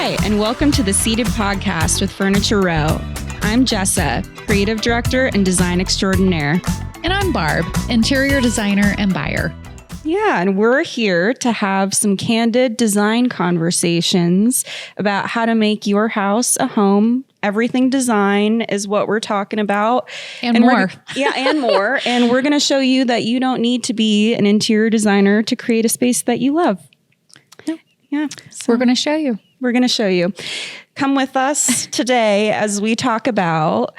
Hi, and welcome to the Seated Podcast with Furniture Row. I'm Jessa, creative director and design extraordinaire. And I'm Barb, interior designer and buyer. Yeah, and we're here to have some candid design conversations about how to make your house a home. Everything design is what we're talking about. And more. And more. And we're going to show you that you don't need to be an interior designer to create a space that you love. No. Yeah. So we're going to show you. We're going to show you. Come with us today as we talk about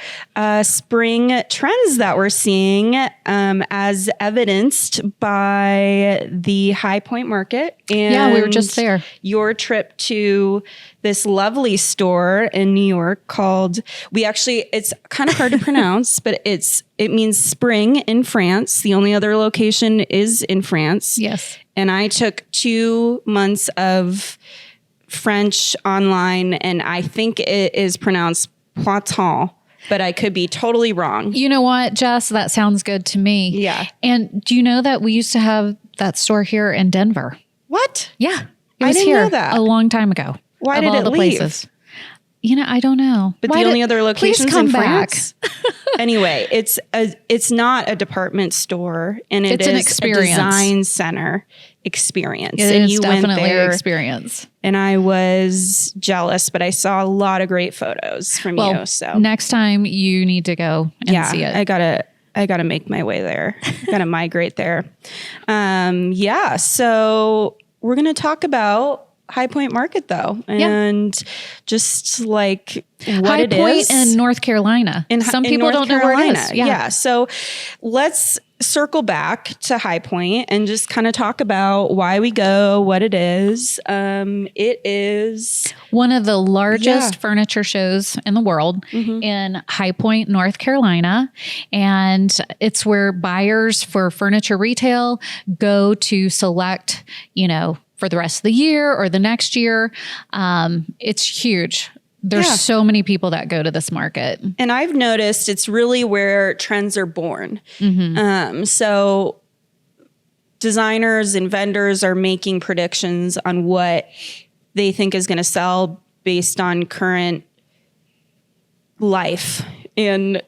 spring trends that we're seeing as evidenced by the High Point Market. And we were just there. Your trip to this lovely store in New York called, it's kind of hard to pronounce, but it means spring in France. The only other location is in France. Yes. And I took 2 months of French online, and I think it is pronounced Poiton, but I could be totally wrong. You know what, Jess? That sounds good to me. Yeah. And do you know that we used to have that store here in Denver? What? Yeah. It I was didn't here know that. a long time ago. Why of did all it the leave? Places. I don't know. But the only other locations in back. France? Anyway, it's not a department store, and it's an experience. A design center experience. It and is you definitely went there, an experience. and I was jealous, but I saw a lot of great photos from you. So next time you need to go and see it. I gotta make my way there. Gotta migrate there. So we're gonna talk about High Point Market though, and just like what High it Point is in North Carolina. Some people don't know where it is. Yeah. So let's circle back to High Point and just kind of talk about why we go, what it is. It is one of the largest furniture shows in the world in High Point, North Carolina. And it's where buyers for furniture retail go to select, for the rest of the year or the next year. It's huge. There's so many people that go to this market. And I've noticed it's really where trends are born. So designers and vendors are making predictions on what they think is going to sell based on current life in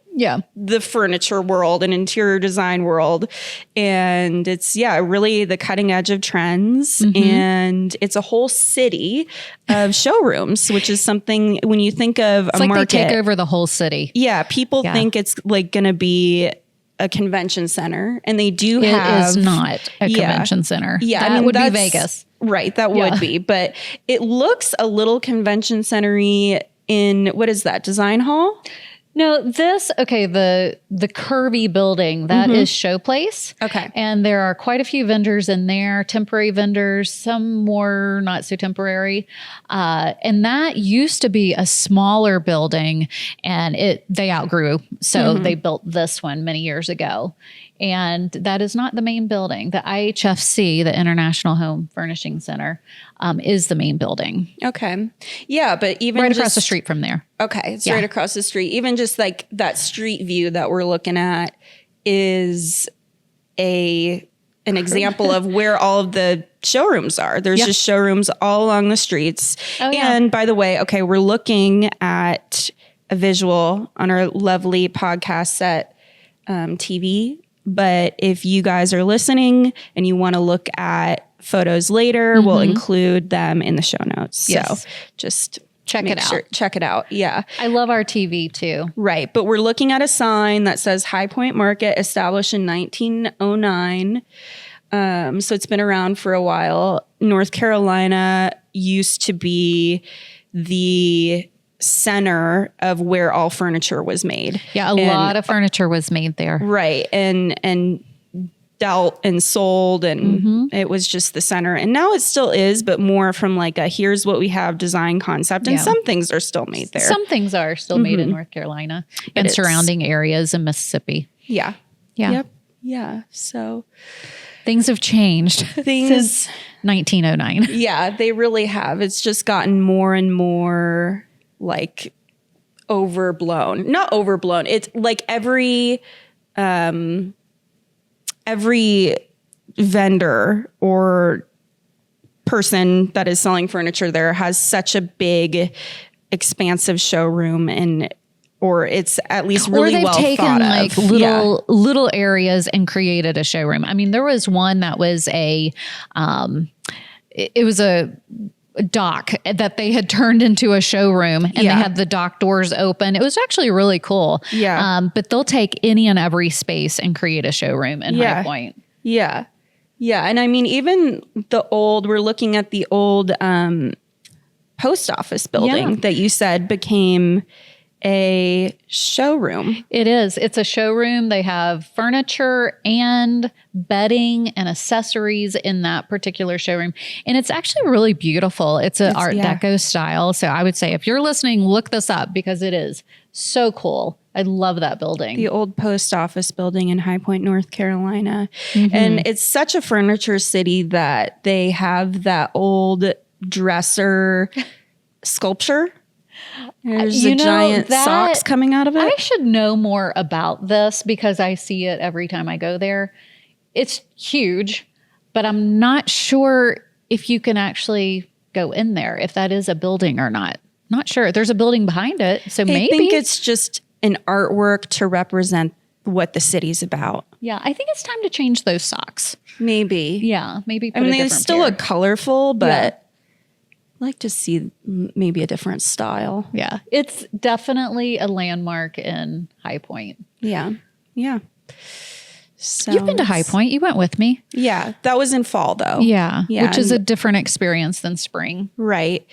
the furniture world and interior design world. And it's, really the cutting edge of trends. And it's a whole city of showrooms, which is something when you think of a market. They take over the whole city. Yeah. People think it's like going to be a convention center, and they do have. It is not a convention center. Yeah. That would be Vegas. Right. That would be, but it looks a little convention center-y in, what is that? Design Hall? No, the curvy building, that is Showplace. Okay. And there are quite a few vendors in there, temporary vendors, some more not so temporary. And that used to be a smaller building, and they outgrew. So they built this one many years ago. And that is not the main building. The IHFC, the International Home Furnishing Center, is the main building. Okay. Yeah, but even right across the street from there. Okay, it's right across the street. Even just like that street view that we're looking at is an example of where all of the showrooms are. There's just showrooms all along the streets. And by the way, we're looking at a visual on our lovely podcast set TV. But if you guys are listening and you want to look at photos later, we'll include them in the show notes. Yes. So just check it out. Check it out. Yeah. I love our TV too. Right. But we're looking at a sign that says High Point Market, established in 1909. So it's been around for a while. North Carolina used to be the center of where all furniture was made. Yeah, a lot of furniture was made there. Right. And dealt and sold, and it was just the center. And now it still is, but more from like a here's what we have design concept. And some things are still made there. Some things are still made in North Carolina and surrounding areas in Mississippi. Yeah. Yeah. Yep. Yeah. So things have changed since 1909. Yeah, they really have. It's just gotten more and more like overblown. Not overblown. It's like every vendor or person that is selling furniture there has such a big, expansive showroom, or it's at least really well thought of. Or they've taken like little areas and created a showroom. I mean, there was one that was it was a dock that they had turned into a showroom, and they had the dock doors open. It was actually really cool. Yeah. But they'll take any and every space and create a showroom in High Point. Yeah. Yeah. And I mean, even we're looking at the old post office building that you said became a showroom. It is. It's a showroom. They have furniture and bedding and accessories in that particular showroom. And it's actually really beautiful. It's an Art Deco style. So I would say if you're listening, look this up because it is so cool. I love that building. The old post office building in High Point, North Carolina. And it's such a furniture city that they have that old dresser sculpture. There's a giant socks coming out of it. I should know more about this because I see it every time I go there. It's huge, but I'm not sure if you can actually go in there, if that is a building or not. Not sure. There's a building behind it, so maybe. I think it's just an artwork to represent what the city's about. Yeah, I think it's time to change those socks. Maybe. Yeah, maybe put I mean, they still look colorful, but I'd like to see maybe a different style. Yeah, it's definitely a landmark in High Point. Yeah, yeah. So you've been to High Point. You went with me. Yeah, that was in fall, though. Yeah, which is a different experience than spring. Right.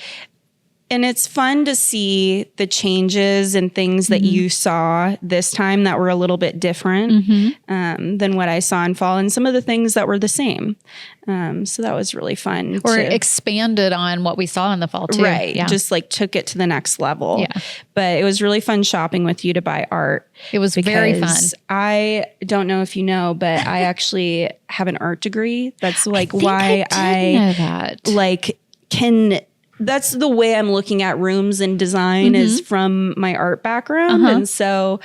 And it's fun to see the changes and things that you saw this time that were a little bit different than what I saw in fall, and some of the things that were the same. So that was really fun. Or expanded on what we saw in the fall too. Right. Yeah. Just like took it to the next level. Yeah. But it was really fun shopping with you to buy art. It was very fun. I don't know if you know, but I actually have an art degree. That's like why I know that. Like that's the way I'm looking at rooms and design is from my art background. And so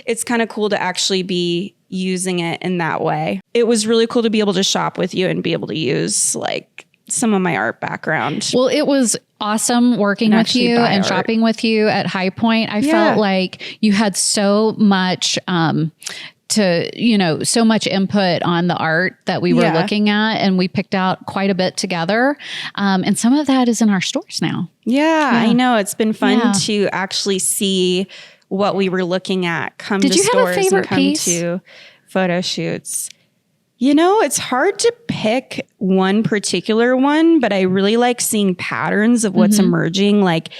it's kind of cool to actually be using it in that way. It was really cool to be able to shop with you and be able to use like some of my art background. Well, it was awesome working with you and shopping with you at High Point. I felt like you had so much so much input on the art that we were looking at, and we picked out quite a bit together. And some of that is in our stores now. Yeah, I know. It's been fun to actually see what we were looking at come to stores and come to photo shoots. You know, it's hard to pick one particular one, but I really like seeing patterns of what's emerging, like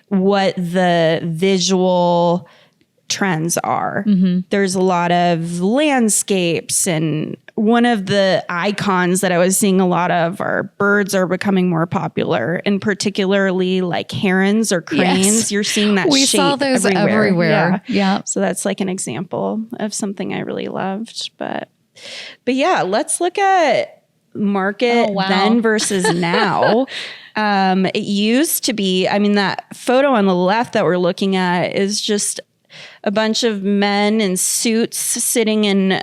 what the visual trends are. There's a lot of landscapes, and one of the icons that I was seeing a lot of are birds are becoming more popular, and particularly like herons or cranes. Yes. You're seeing that we shape saw those everywhere. Yeah. So that's like an example of something I really loved. But yeah, let's look at market then versus now. It used to be, I mean, that photo on the left that we're looking at is just a bunch of men in suits sitting in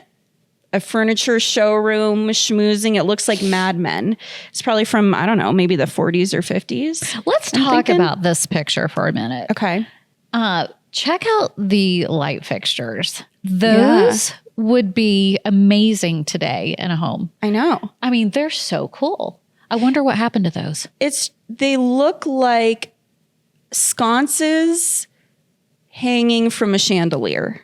a furniture showroom schmoozing. It looks like Mad Men. It's probably from, I don't know, maybe the 40s or 50s. Let's talk about this picture for a minute. Okay. Check out the light fixtures. Those would be amazing today in a home. I know. I mean, they're so cool. I wonder what happened to those. They look like sconces hanging from a chandelier.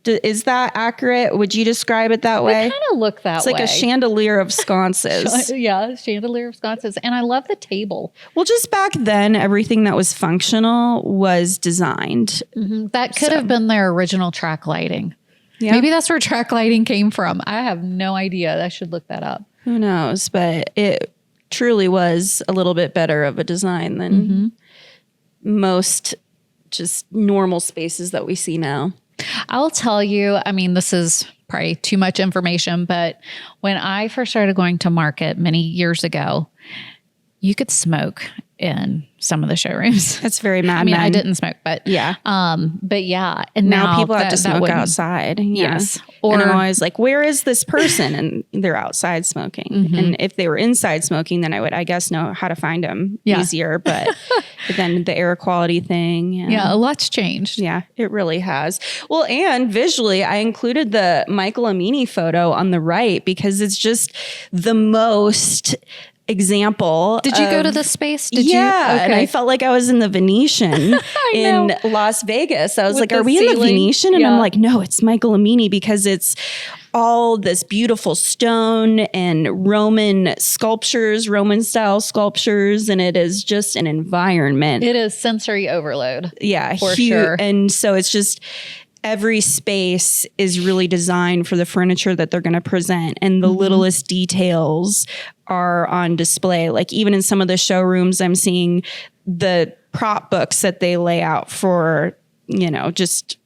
Is that accurate? Would you describe it that way? They kind of look that way. It's like a chandelier of sconces. Yeah, chandelier of sconces. And I love the table. Well, just back then, everything that was functional was designed. That could have been their original track lighting. Yeah. Maybe that's where track lighting came from. I have no idea. I should look that up. Who knows? But it truly was a little bit better of a design than most just normal spaces that we see now. I'll tell you, I mean, this is probably too much information, but when I first started going to market many years ago, you could smoke in some of the showrooms. That's very Mad I mean, Men. I didn't smoke, but yeah. But yeah. And Now people have to smoke wouldn't- outside. Yeah. Yes. And I'm Or always like, where is this person? And they're outside smoking. And if they were inside smoking, then I would, I guess, know how to find them easier. But then the air quality thing. yeah, a lot's changed. Yeah, it really has. Well, and visually, I included the Michael Amini photo on the right because it's just the most example. Did you go to the space? Did yeah, you? and I felt like I was in the Venetian in Las Vegas. I was With like, the are we in the ceiling? Venetian? And Yeah. I'm like, no, it's Michael Amini because it's all this beautiful stone and Roman sculptures, Roman style sculptures. And it is just an environment. It is sensory overload. Yeah, for huge. sure. And so it's just every space is really designed for the furniture that they're going to present, and the littlest details are on display. Like even in some of the showrooms, I'm seeing the prop books that they lay out for, you know, just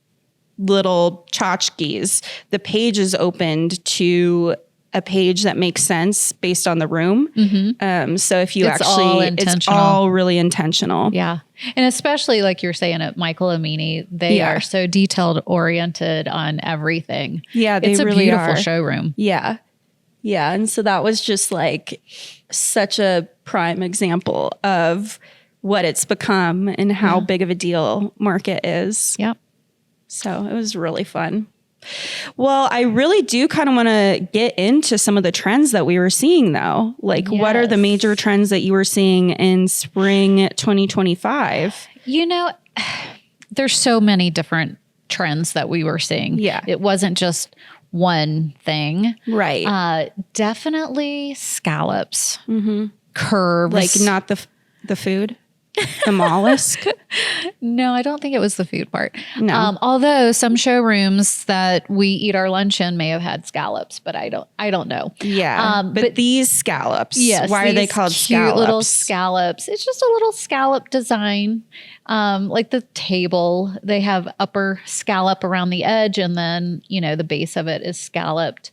little tchotchkes. The page is opened to a page that makes sense based on the room. So if you It's all it's intentional. all really intentional. Yeah. And especially like you're saying at Michael Amini, they Yeah. are so detailed oriented on everything. Yeah, they it's a really beautiful are. showroom. Yeah. Yeah. And so that was just like such a prime example of what it's become and how big of a deal market is. Yep. So it was really fun. Well, I really do kind of want to get into some of the trends that we were seeing though. Like what are the Yes. major trends that you were seeing in spring 2025? You know, there's so many different trends that we were seeing. Yeah. It wasn't just one thing. Right. Definitely scallops, curves. Like not the food, the mollusk. No, I don't think it was the food part. No. Although some showrooms that we eat our lunch in may have had scallops, but I don't know. Yeah. But these scallops, Yes, why are they these called cute scallops? little scallops. It's just a little scallop design. Like the table, they have upper scallop around the edge, and then, you know, the base of it is scalloped.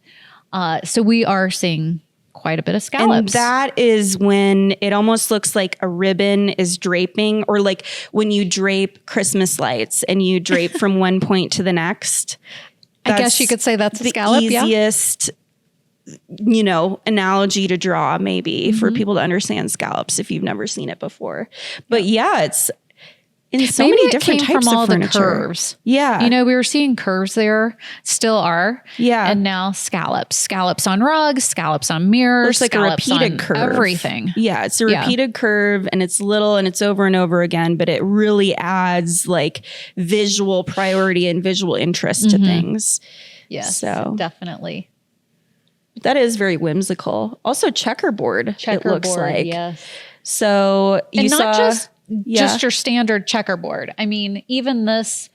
So we are seeing quite a bit of scallops. And that is when it almost looks like a ribbon is draping, or like when you drape Christmas lights and you drape from one point to the next. I guess you could say that's a scallop. The easiest, you know, analogy to draw maybe for people to understand scallops if you've never seen it before. But yeah, it's in so Maybe many it different came types from all of furniture. the curves. Yeah. You know, we were seeing curves there, still are. Yeah. And now scallops on rugs, scallops on mirrors, It's like a scallops repeated on curve. everything. Yeah, it's a repeated curve, and it's little and it's over and over again, but it really adds like visual priority and visual interest to things. Yes, So definitely. that is very whimsical. Also checkerboard, it looks like. yes. So you And not saw just your standard checkerboard. I mean, even this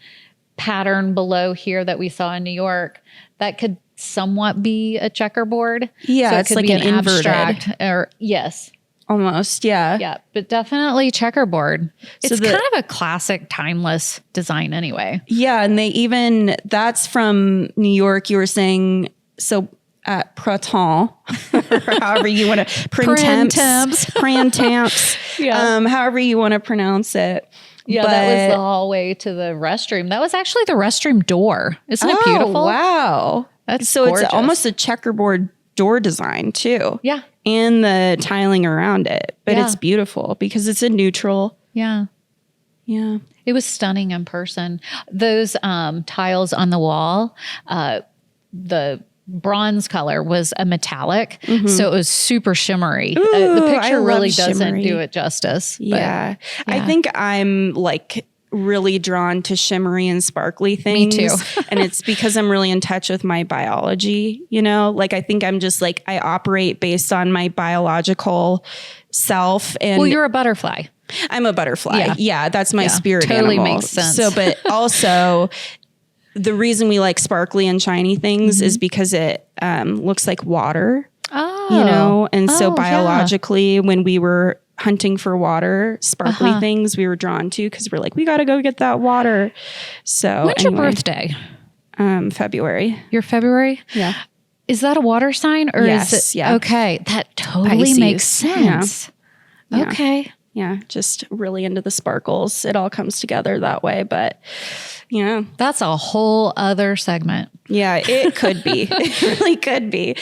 pattern below here that we saw in New York, that could somewhat be a checkerboard. Yeah, so it it's could like be an inverted. abstract or yes. almost, yeah. Yeah, but definitely checkerboard. It's the- kind of a classic, timeless design anyway. Yeah, and they even, that's from New York, you were saying, so at Printemps, or however you want to, Printemps. Printemps, Yeah. however you want to pronounce it. Yeah, that was the hallway to the restroom. That was actually the restroom door. Isn't it beautiful? Oh, wow. That's so gorgeous. it's almost a checkerboard door design too. Yeah. And the tiling around it. But Yeah. it's beautiful because it's a neutral. Yeah. Yeah. It was stunning in person. Those tiles on the wall, the bronze color was a metallic, so it was super shimmery. The I picture love really doesn't shimmery. do it justice. but Yeah. I think I'm like really drawn to shimmery and sparkly things. Me too. And it's because I'm really in touch with my biology, you know? Like I think I'm just like I operate based on my biological self, and well, you're a butterfly. I'm a butterfly. Yeah, that's my spirit totally animal. makes sense. So, but also the reason we like sparkly and shiny things is because it looks like water, Oh, you know? And so yeah. biologically, when we were hunting for water, sparkly things we were drawn to because we're like, we got to go get that water. So When's your birthday? February. Your February? Yeah. Is that a water sign or Yes, is it? yeah. Okay, that totally Pisces. makes sense. Yeah. Okay. Yeah, just really into the sparkles. It all comes together that way. But, yeah. That's a whole other segment. Yeah, it could be. It really could be.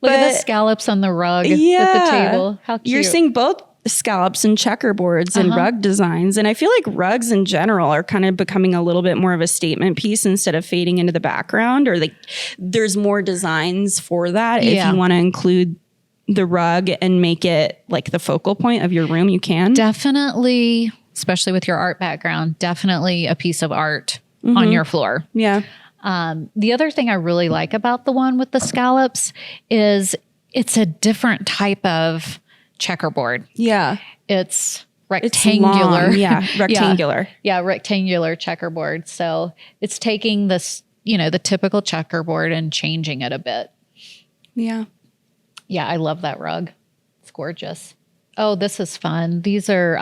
Look at the scallops on the rug at the table. How cute. You're seeing both scallops and checkerboards and rug designs. And I feel like rugs in general are kind of becoming a little bit more of a statement piece instead of fading into the background, or like there's more designs for that. If you want to include the rug and make it like the focal point of your room, you can. Definitely, especially with your art background, definitely a piece of art on your floor. Yeah. The other thing I really like about the one with the scallops is it's a different type of checkerboard. Yeah. It's rectangular. Rectangular. Yeah, rectangular checkerboard. So it's taking this, the typical checkerboard and changing it a bit. Yeah. Yeah, I love that rug. It's gorgeous. Oh, this is fun. These are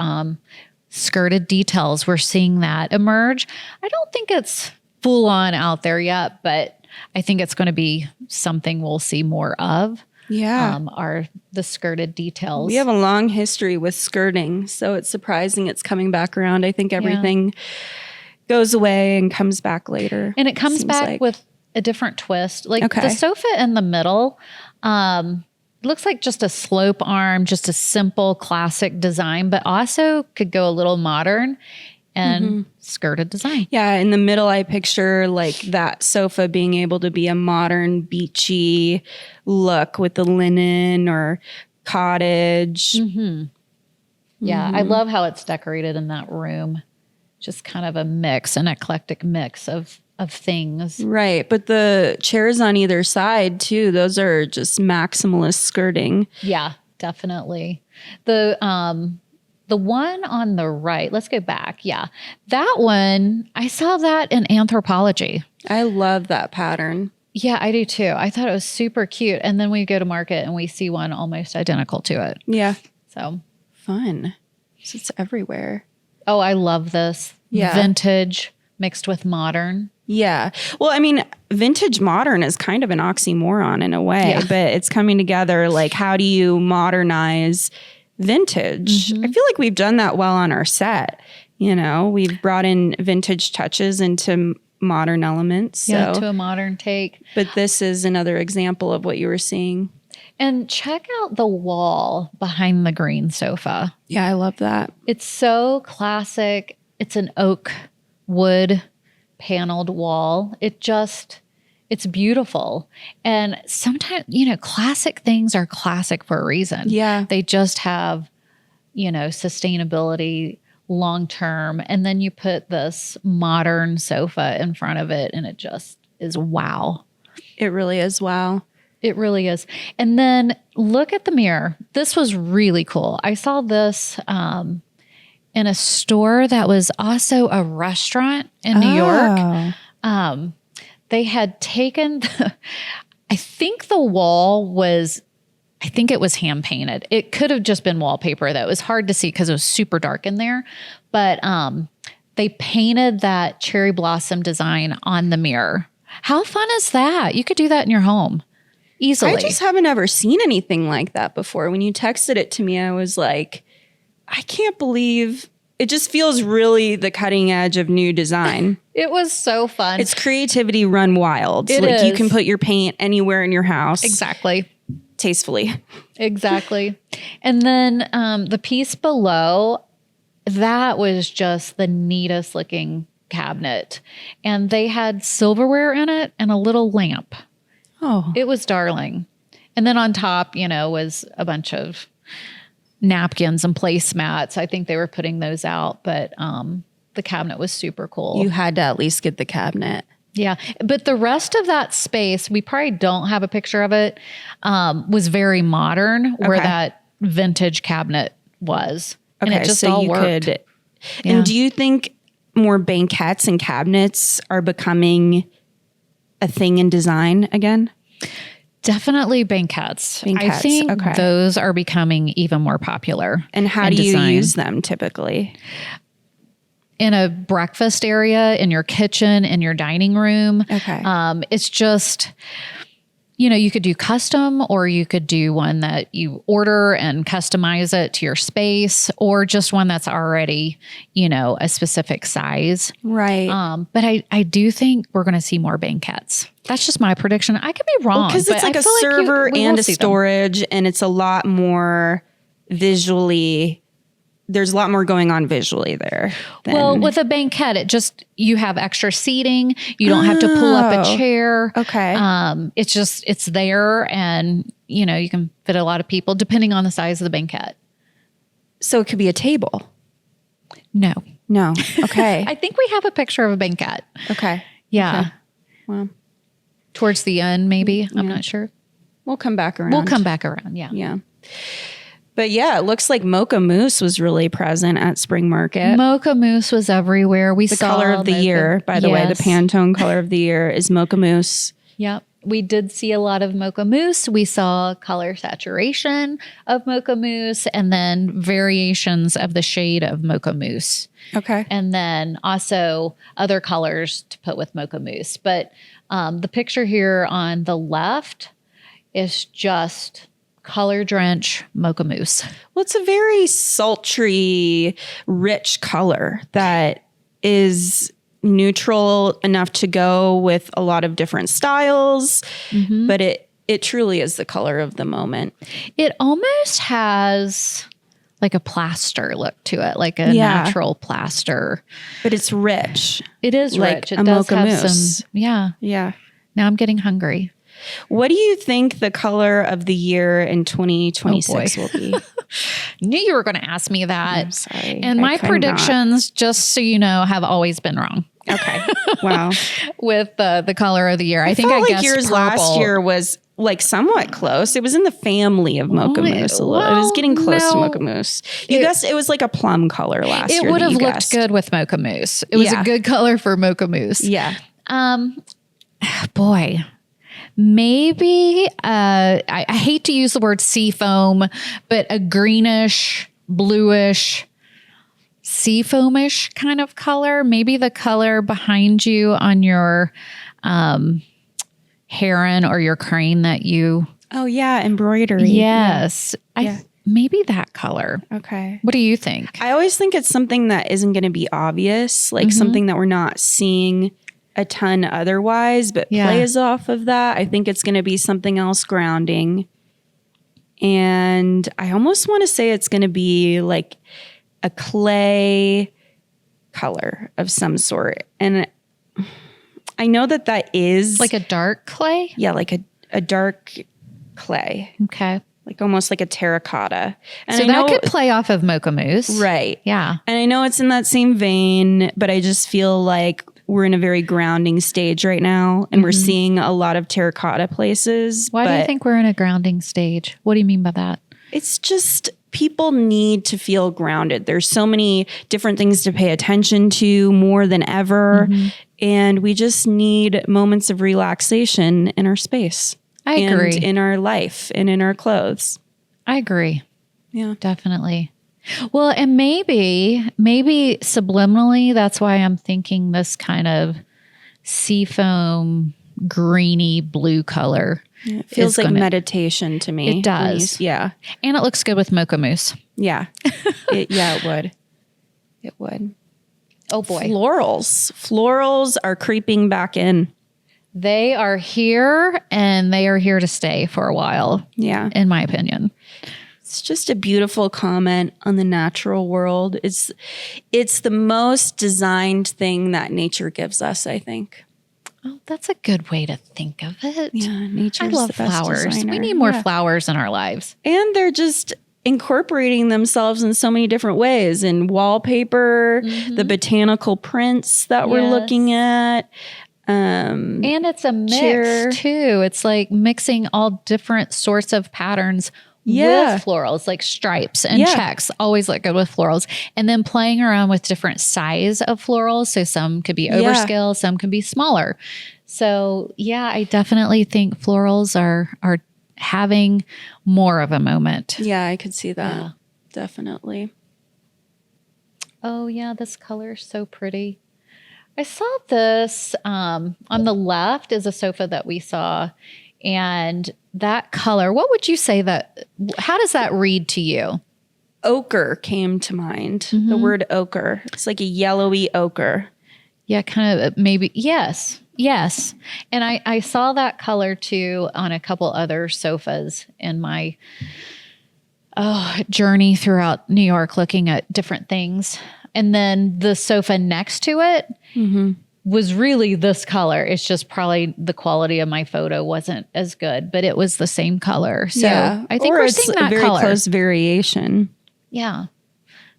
skirted details. We're seeing that emerge. I don't think it's full on out there yet, but I think it's going to be something we'll see more of. Yeah. Are the skirted details. We have a long history with skirting, so it's surprising it's coming back around. I think everything goes away and comes back later. And it comes back with a different twist. Like the sofa in the middle, looks like just a slope arm, just a simple classic design, but also could go a little modern and skirted design. Yeah, in the middle, I picture like that sofa being able to be a modern beachy look with the linen or cottage. Yeah, I love how it's decorated in that room. Just kind of a mix, an eclectic mix of things. Right, but the chairs on either side too, those are just maximalist skirting. Yeah, definitely. The one on the right, let's go back. Yeah. That one, I saw that in Anthropology. I love that pattern. Yeah, I do too. I thought it was super cute. And then we go to market and we see one almost identical to it. Yeah. So fun. So it's everywhere. Oh, I love this. Yeah. Vintage mixed with modern. Yeah. Well, I mean, vintage modern is kind of an oxymoron in a way, but it's coming together. Like, how do you modernize vintage? I feel like we've done that well on our set. We've brought in vintage touches into modern elements. Yeah, to a modern take. But this is another example of what you were seeing. And check out the wall behind the green sofa. Yeah, I love that. It's so classic. It's an oak wood paneled wall. It's beautiful. And sometimes, classic things are classic for a reason. Yeah. They just have, sustainability long term. And then you put this modern sofa in front of it and it just is wow. It really is wow. It really is. And then look at the mirror. This was really cool. I saw this in a store that was also a restaurant in New York. They had taken, I think the wall was, it was hand painted. It could have just been wallpaper though. It was hard to see because it was super dark in there. But they painted that cherry blossom design on the mirror. How fun is that? You could do that in your home easily. I just haven't ever seen anything like that before. When you texted it to me, I was like, I can't believe it just feels really the cutting edge of new design. It was so fun. It's creativity run wild. It like is. You can put your paint anywhere in your house. Exactly. Tastefully. Exactly. And then the piece below, that was just the neatest looking cabinet. And they had silverware in it and a little lamp. Oh. It was darling. And then on top, was a bunch of napkins and placemats. I think they were putting those out, but the cabinet was super cool. You had to at least get the cabinet. Yeah. But the rest of that space, we probably don't have a picture of it, was very modern where that vintage cabinet was. Okay, and it just so all you worked. could. Yeah. And do you think more banquettes and cabinets are becoming a thing in design again? Definitely banquettes. I think those are becoming even more popular. And how do you use them typically? In a breakfast area, in your kitchen, in your dining room. Okay. It's just, you could do custom, or you could do one that you order and customize it to your space, or just one that's already, a specific size. Right. But I do think we're going to see more banquettes. That's just my prediction. I could be wrong. Because it's like a server and a storage, and it's a lot more visually. There's a lot more going on visually there. Well, with a banquette, you have extra seating. You don't have to pull up a chair. Okay. It's there, and you can fit a lot of people depending on the size of the banquette. So it could be a table. No. Okay. I think we have a picture of a banquette. Okay. Yeah. Okay. Well, towards the end, maybe. I'm not sure. We'll come back around. Yeah. Yeah. But yeah, it looks like mocha mousse was really present at Spring Market. Mocha mousse was everywhere. We saw the color of the year, by the way, the Pantone color of the year is mocha mousse. Yep. We did see a lot of mocha mousse. We saw color saturation of mocha mousse, and then variations of the shade of mocha mousse. Okay. And then also other colors to put with mocha mousse. But the picture here on the left is just color drench mocha mousse. Well, it's a very sultry, rich color that is neutral enough to go with a lot of different styles, but it truly is the color of the moment. It almost has like a plaster look to it, like a natural plaster. But it's rich. It is like rich. It a does mocha have mousse. some. Yeah. Yeah. Now I'm getting hungry. What do you think the color of the year in 2026 will be? Knew you were going to ask me that. I'm sorry. And my predictions, just so you know, have always been wrong. Okay. Wow. With the color of the year. I think felt I guessed yours purple. last year was like somewhat close. It was in the family of mocha mousse. It was getting close to mocha mousse. You guessed it was like a plum color last year. It would have looked good with mocha mousse. It was a good color for mocha mousse. Yeah. Boy. Maybe, I hate to use the word sea foam, but a greenish, bluish, sea foamish kind of color. Maybe the color behind you on your heron or your crane that you... Oh, yeah. Embroidery. Yes. Maybe that color. Okay. What do you think? I always think it's something that isn't going to be obvious, like something that we're not seeing a ton otherwise, but plays off of that. I think it's going to be something else grounding. And I almost want to say it's going to be like a clay color of some sort. And I know that is like a dark clay? Yeah, like a dark clay. Okay. Like almost like a terracotta. And so I that know could play off of mocha mousse. Right. Yeah. And I know it's in that same vein, but I just feel like we're in a very grounding stage right now, and we're seeing a lot of terracotta places. Why do you think we're in a grounding stage? What do you mean by that? It's just people need to feel grounded. There's so many different things to pay attention to more than ever. And we just need moments of relaxation in our space. I agree. And in our life and in our clothes. I agree. Yeah. Definitely. Well, and maybe subliminally, that's why I'm thinking this kind of seafoam, greeny blue color. Yeah, it feels like meditation to me. It does. Yeah. And it looks good with mocha mousse. Yeah. It would. It would. Oh, boy. Florals are creeping back in. They are here, and they are here to stay for a while. Yeah. In my opinion. It's just a beautiful comment on the natural world. It's the most designed thing that nature gives us, I think. Oh, that's a good way to think of it. Yeah, nature's I love the best flowers. designer. We need more flowers in our lives. And they're just incorporating themselves in so many different ways. In wallpaper, the botanical prints that we're looking at. And it's a mix too. It's like mixing all different sorts of patterns with florals, like stripes and checks. Always look good with florals. And then playing around with different size of florals. So some could be overscale, some can be smaller. So yeah, I definitely think florals are having more of a moment. Yeah, I could see that. Yeah. Definitely. Oh yeah, this color is so pretty. I saw this on the left is a sofa that we saw, And that color, what would you say how does that read to you? Ochre came to mind. The word ochre. It's like a yellowy ochre. Yeah, kind of maybe. Yes. And I saw that color too on a couple other sofas in my journey throughout New York looking at different things. And then the sofa next to it was really this color. It's just probably the quality of my photo wasn't as good, but it was the same color. So I think we're seeing that very color. Close variation. Yeah.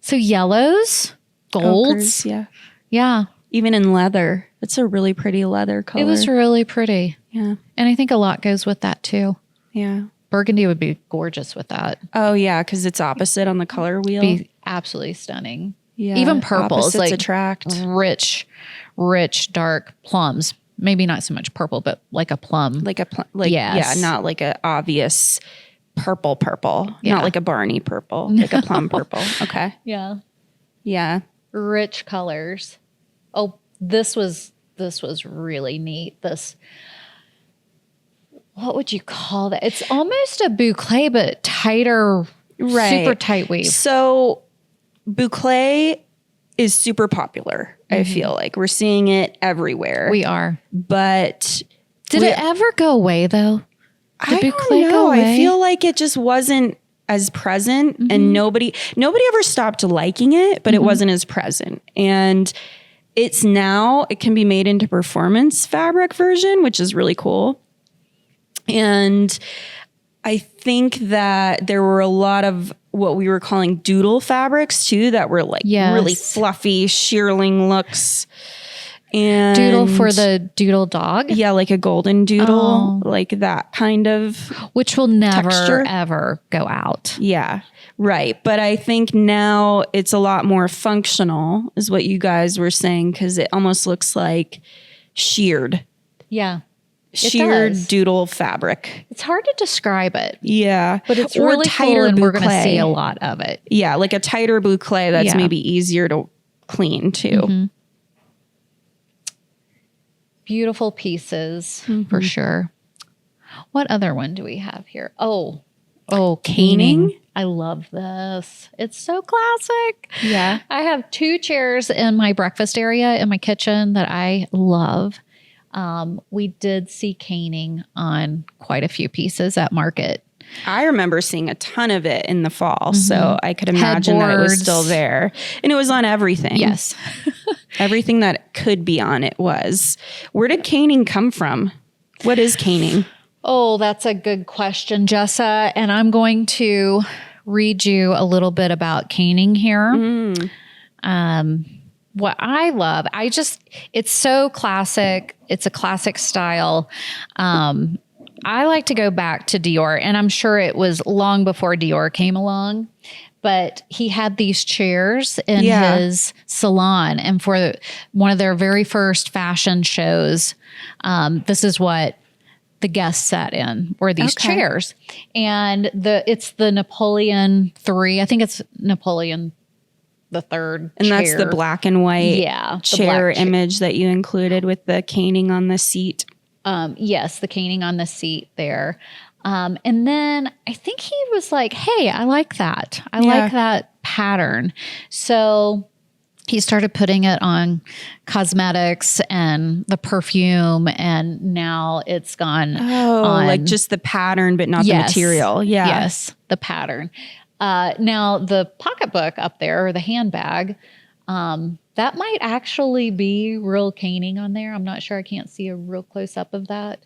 So yellows, golds. Ochres, Yeah. Even in leather. It's a really pretty leather color. It was really pretty. Yeah. And I think a lot goes with that too. Yeah. Burgundy would be gorgeous with that. Oh, yeah, because it's opposite on the color wheel. Be absolutely stunning. Yeah. Even purples, Opposites like attract. rich, dark plums. Maybe not so much purple, but like a plum. Yes. Yeah, not like a obvious purple. Yeah. Not like a Barney purple, like a plum purple. Okay. Yeah. Yeah. Rich colors. Oh, this was really neat. What would you call that? It's almost a boucle, but tighter, super tight weave. So boucle is super popular. I feel like we're seeing it everywhere. We are. But did it ever go away though? I don't know. I feel like it just wasn't as present and nobody ever stopped liking it, but it wasn't as present. And it can be made into performance fabric version, which is really cool. And I think that there were a lot of what we were calling doodle fabrics too, that were like really fluffy shearling looks. And doodle for the doodle dog? Yeah, like a golden doodle, like that kind of which will never, texture. Ever go out. Yeah, right. But I think now it's a lot more functional, is what you guys were saying, because it almost looks like sheared. Yeah. Sheared doodle fabric. It's hard to describe it. Yeah. But it's really cool, and we're going to see a lot of it. Yeah, like a tighter boucle that's maybe easier to clean too. Beautiful pieces for sure. What other one do we have here? Oh, caning. I love this. It's so classic. Yeah. I have 2 chairs in my breakfast area in my kitchen that I love. We did see caning on quite a few pieces at market. I remember seeing a ton of it in the fall, so I could imagine that it was still there. And it was on everything. Yes. Everything that could be on it was. Where did caning come from? What is caning? Oh, that's a good question, Jessa. And I'm going to read you a little bit about caning here. What I love, it's so classic. It's a classic style. I like to go back to Dior, and I'm sure it was long before Dior came along, but he had these chairs in his salon, and for one of their very first fashion shows, this is what the guests sat in, were these chairs. And it's the Napoleon III. I think it's Napoleon the third and chair. That's the black and white chair image that you included with the caning on the seat. Yes, the caning on the seat there. And then I think he was like, hey, I like that. I like that pattern. So he started putting it on cosmetics and the perfume, and now it's gone on. Like just the pattern, but not the material. Yeah. Yes, the pattern. Now the pocketbook up there, or the handbag, that might actually be real caning on there. I'm not sure. I can't see a real close up of that.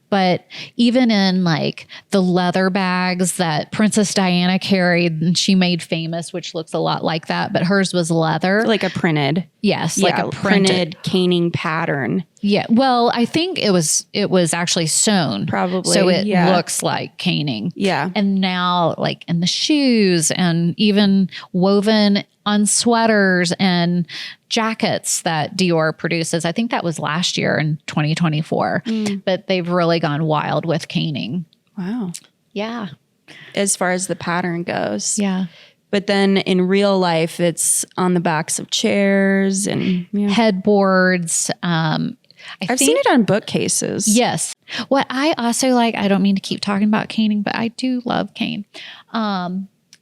But even in like the leather bags that Princess Diana carried and she made famous, which looks a lot like that, but hers was leather. Like a printed. Yes. Yeah, like a printed caning pattern. Yeah. Well, I think it was actually sewn. Probably. So it looks like caning. Yeah. And now like in the shoes, and even woven on sweaters and jackets that Dior produces. I think that was last year in 2024, but they've really gone wild with caning. Wow. Yeah. As far as the pattern goes. Yeah. But then in real life, it's on the backs of chairs and headboards. I've seen it on bookcases. Yes. What I also like, I don't mean to keep talking about caning, but I do love cane,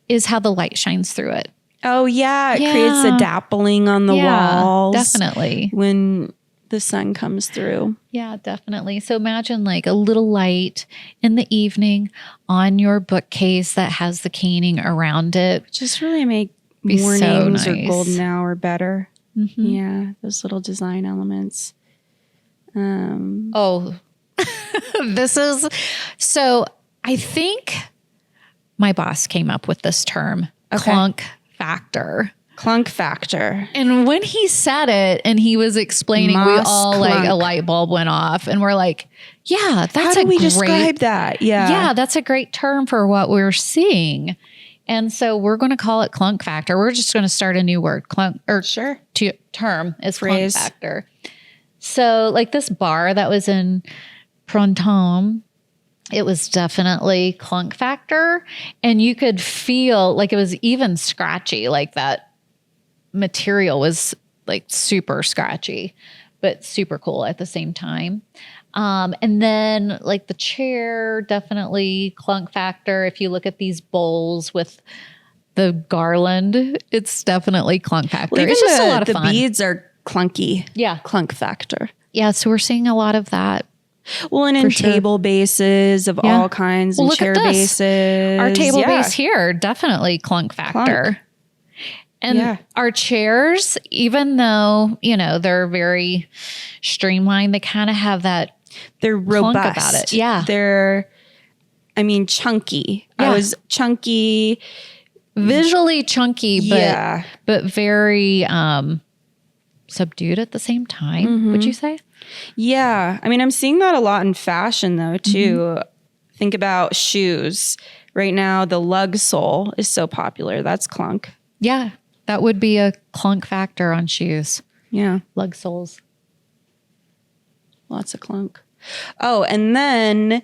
is how the light shines through it. Oh, yeah. It creates a dappling on the walls. Definitely. When the sun comes through. Yeah, definitely. So imagine like a little light in the evening on your bookcase that has the caning around it. Just really make mornings or golden hour better. Yeah, those little design elements. This is, so I think my boss came up with this term, clunk factor. Clunk factor. And when he said it and he was explaining, we all like a light bulb went off and we're like, yeah, that's How do we describe that? Yeah. Yeah, that's a great term for what we're seeing. And so we're going to call it clunk factor. We're just going to start a new word, clunk, or term is clunk factor. So like this bar that was in Printemps, it was definitely clunk factor. And you could feel like it was even scratchy, like that material was like super scratchy, but super cool at the same time. And then like the chair, definitely clunk factor. If you look at these bowls with the garland, it's definitely clunk factor. Well, it's just a lot of fun. The beads are clunky. Yeah. Clunk factor. Yeah. So we're seeing a lot of that. Well, and in table bases of all kinds and chair bases. Our table base here, definitely clunk factor. And our chairs, even though, you know, they're very streamlined, they kind of have that they're robust about it. Yeah. They're, I mean, chunky. Yeah. I was chunky. Visually chunky, but very subdued at the same time, would you say? Yeah. I mean, I'm seeing that a lot in fashion, though, too. Think about shoes. Right now, the lug sole is so popular. That's clunk. Yeah. That would be a clunk factor on shoes. Yeah. Lug soles. Lots of clunk. Oh, and then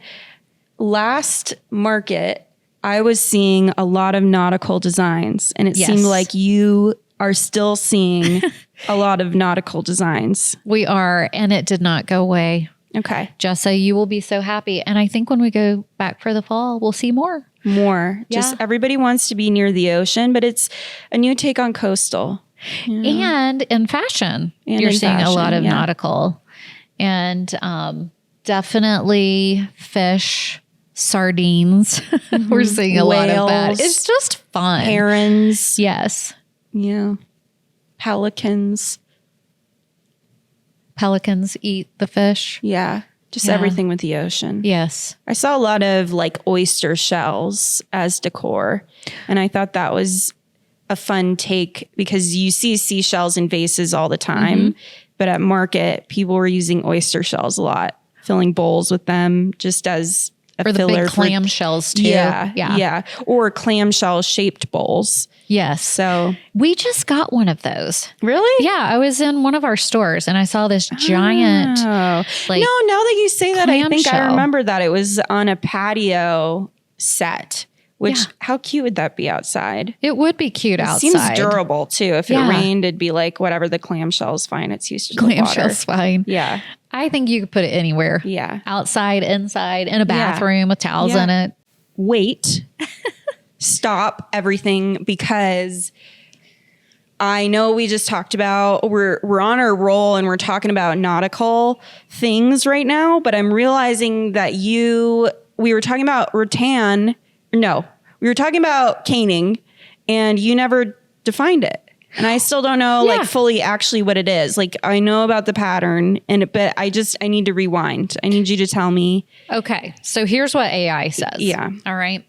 last market, I was seeing a lot of nautical designs, and it seemed like you are still seeing a lot of nautical designs. We are, and it did not go away. Okay. Jessa, you will be so happy. And I think when we go back for the fall, we'll see more. Just everybody wants to be near the ocean, but it's a new take on coastal. And in fashion, you're seeing a lot of nautical, and definitely fish, sardines. We're seeing a lot of that. It's just fun. Herons. Yes. Yeah. Pelicans. Pelicans eat the fish. Yeah. Just everything with the ocean. Yes. I saw a lot of like oyster shells as decor. And I thought that was a fun take because you see seashells in vases all the time. But at market, people were using oyster shells a lot, filling bowls with them just as a for the filler. Big clam shells too. Yeah. Or clamshell shaped bowls. Yes. So we just got one of those. Really? Yeah. I was in one of our stores and I saw this giant. Like, no, now that you say that, I think I remember that it was on a patio set, which how cute would that be outside? It would be cute outside. Seems durable too. If it rained, it'd be like whatever, the clamshell's fine. It's used to the water. Clamshell's fine. Yeah. I think you could put it anywhere. Yeah. Outside, inside, in a bathroom with towels in it. Wait. Stop everything, because I know we just talked about we're on our roll and we're talking about nautical things right now, but I'm realizing that we were talking about rattan. No, we were talking about caning and you never defined it. And I still don't know like fully actually what it is. Like I know about the pattern but I need to rewind. I need you to tell me. Okay. So here's what AI says. Yeah. All right.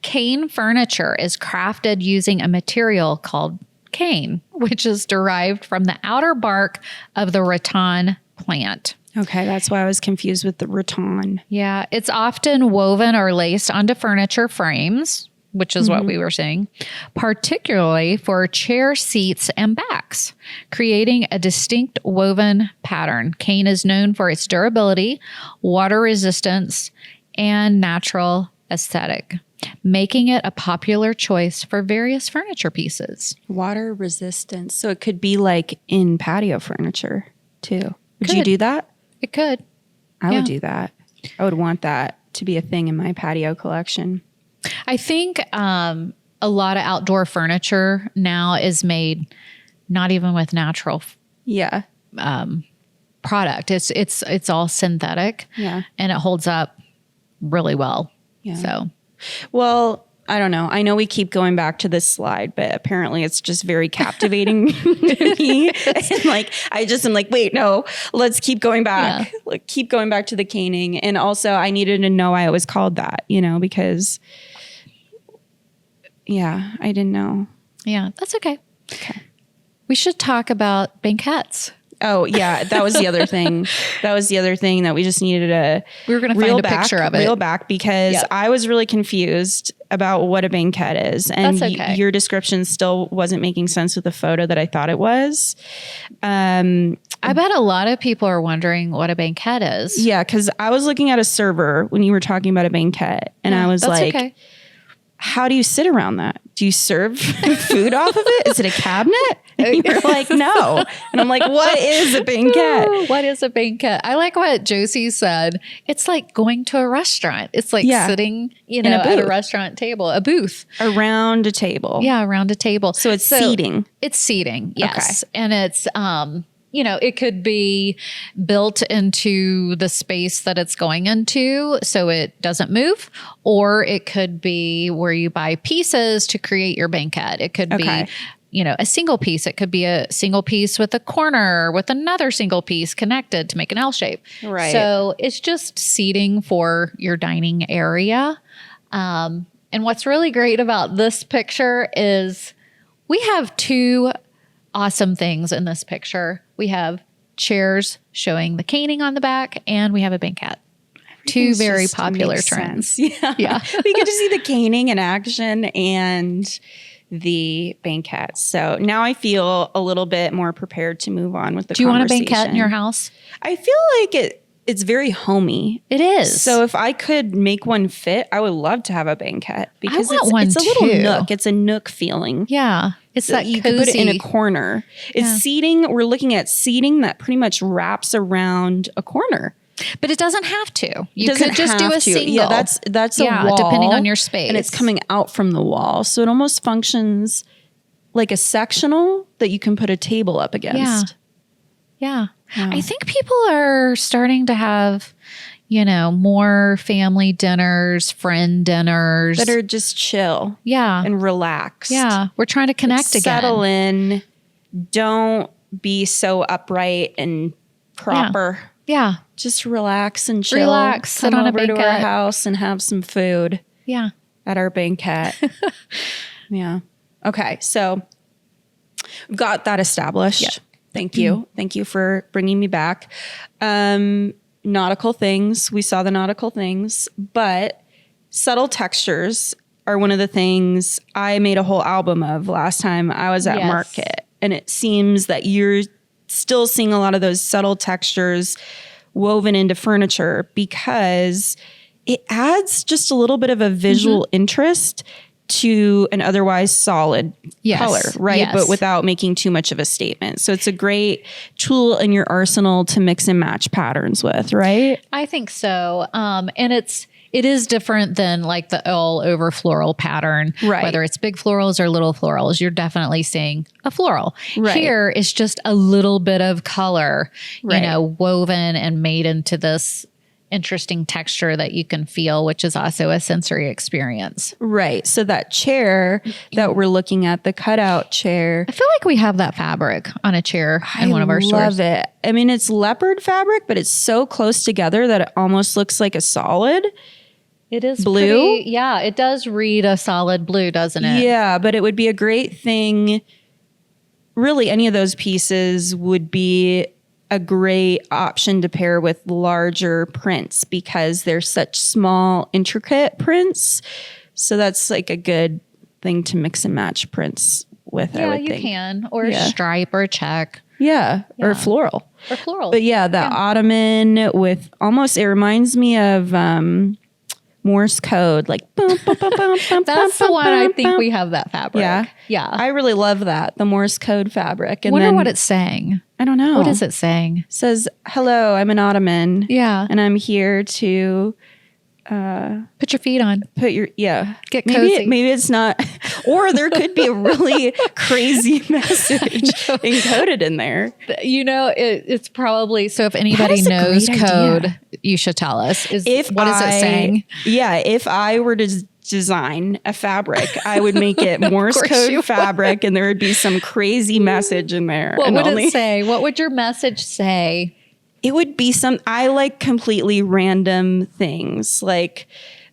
Cane furniture is crafted using a material called cane, which is derived from the outer bark of the rattan plant. Okay, that's why I was confused with the rattan. Yeah, it's often woven or laced onto furniture frames, which is what we were saying, particularly for chair seats and backs, creating a distinct woven pattern. Cane is known for its durability, water resistance, and natural aesthetic, making it a popular choice for various furniture pieces. Water resistance. So it could be like in patio furniture too. Would you do that? It could. I would do that. I would want that to be a thing in my patio collection. I think a lot of outdoor furniture now is made not even with natural product. It's all synthetic. Yeah. And it holds up really well. Yeah. So, well, I don't know. I know we keep going back to this slide, but apparently it's just very captivating to me. And like, I just am like, wait, no, let's keep going back. Yeah. Like, keep going back to the caning. And also I needed to know why it was called that, you know, because I didn't know. Yeah, that's okay. Okay. We should talk about banquettes. Oh yeah, that was the other thing. That was the other thing that we just needed to. We were going to find a picture of it. Reel back because I was really confused about what a banquette is, and your description still wasn't making sense with the photo that I thought it was. I bet a lot of people are wondering what a banquette is. Yeah, because I was looking at a server when you were talking about a banquette, and I was like, how do you sit around that? Do you serve food off of it? Is it a cabinet? And you're like, no. And I'm like, what is a banquette? What is a banquette? I like what Josie said. It's like going to a restaurant. It's like sitting, at a restaurant table, a booth. Around a table. Yeah, around a table. So it's seating. It's seating, yes. Okay. And it's, it could be built into the space that it's going into so it doesn't move, or it could be where you buy pieces to create your banquette. It could be, a single piece. It could be a single piece with a corner with another single piece connected to make an L shape. Right. So it's just seating for your dining area. And what's really great about this picture is we have two awesome things in this picture. We have chairs showing the caning on the back, and we have a banquette. Two very popular trends. Yeah. We get to see the caning in action and the banquette. So now I feel a little bit more prepared to move on with the conversation. Do you want a banquette in your house? I feel like it's very homey. It is. So if I could make one fit, I would love to have a banquette because it's a little nook. It's a nook feeling. Yeah. It's so that you could put it in a corner. It's seating. We're looking at seating that pretty much wraps around a corner. But it doesn't have to. You could just do a single. Yeah, that's a wall. Depending on your space. And it's coming out from the wall. So it almost functions like a sectional that you can put a table up against. Yeah. I think people are starting to have, more family dinners, friend dinners. That are just chill. Yeah. And relaxed. Yeah. We're trying to connect again. Settle in. Don't be so upright and proper. Yeah. Just relax and chill. Relax. Sit on a banquette. Come over to our house and have some food. Yeah. At our banquette. Yeah. Okay. So we've got that established. Yeah. Thank you. Mm-hmm. Thank you for bringing me back. Nautical things. We saw the nautical things, but subtle textures are one of the things I made a whole album of last time I was at Market. And it seems that you're still seeing a lot of those subtle textures woven into furniture because it adds just a little bit of a visual interest to an otherwise solid color, right? Yes. But without making too much of a statement. So it's a great tool in your arsenal to mix and match patterns with, right? I think so. And it is different than like the all over floral pattern, right? Whether it's big florals or little florals, you're definitely seeing a floral. Right. Here is just a little bit of color, woven and made into this interesting texture that you can feel, which is also a sensory experience. Right. So that chair that we're looking at, the cutout chair. I feel like we have that fabric on a chair in one of our stores. I love it. I mean, it's leopard fabric, but it's so close together that it almost looks like a solid. It is blue. It does read a solid blue, doesn't it? Yeah, but it would be a great thing. Really, any of those pieces would be a great option to pair with larger prints because they're such small, intricate prints. So that's like a good thing to mix and match prints with, I would think. Yeah, you can. Or a stripe or a check. Yeah, or floral. Or floral. But yeah, the ottoman with almost, it reminds me of Morse code, like boom, boom, boom, boom, boom. That's boom, the one boom, I think boom. we have that fabric. Yeah. Yeah. I really love that. The Morse code fabric. And Wonder then, what it's saying. I don't know. What is it saying? It says, hello, I'm an ottoman. Yeah. And I'm here to Put your feet on. Get cozy. Maybe it's not, or there could be a really crazy message encoded in there. It's probably, so if anybody That is a knows great code, idea. you should tell us. What is it saying? Yeah, if I were to design a fabric, I would make it Morse code fabric, and there would be some crazy message in there. What would it say? What would your message say? It would be I like completely random things, like